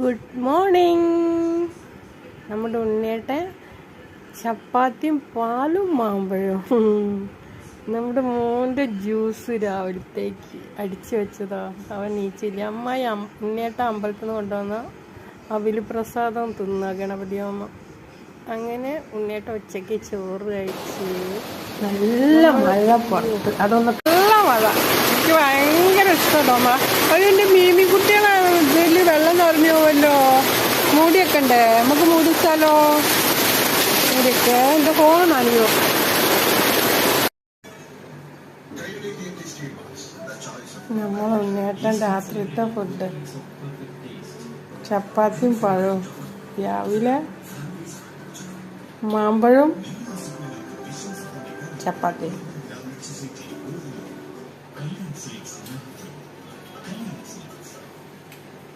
Good morning. നമ്മുടെ ഉണ്ണിയേട്ടൻ ചപ്പാത്തിയും പാലും മാമ്പഴവും. നമ്മുടെ മോൻ്റെ ജ്യൂസ് രാവിലത്തേക്ക് അടിച്ചു വെച്ചതാ. അവൻ നീച്ചില്ല. അമ്മായി ഉണ്ണിയേട്ടൻ അമ്പലത്തിൽ നിന്ന് കൊണ്ടുവന്ന അവിൽ പ്രസാദം തിന്ന ഗണപതി അമ്മ. അങ്ങനെ ഉണ്ണിയേട്ടൻ ഉച്ചയ്ക്ക് ചോറ് കഴിച്ച്. നല്ല മഴ പുറത്ത്. അതൊന്ന് നല്ല മഴ. എനിക്ക് ഭയങ്കര ഇഷ്ടമാണ് അമ്മ. അതിൻ്റെ മീമിക്കുട്ടികളാണ്. ഇതിൽ വെള്ളം നിറഞ്ഞു പോവല്ലോ. മൂടിയൊക്കെ ഉണ്ടേ. നമുക്ക് മൂടിച്ചാലോ? മൂടിയൊക്കെ എൻ്റെ ഫോൺ നനയോ. നമ്മൾ ഉണ്ണിയേട്ടൻ രാത്രിത്തെ ഫുഡ് ചപ്പാത്തിയും പഴവും. രാവിലെ മാമ്പഴവും ചപ്പാത്തി.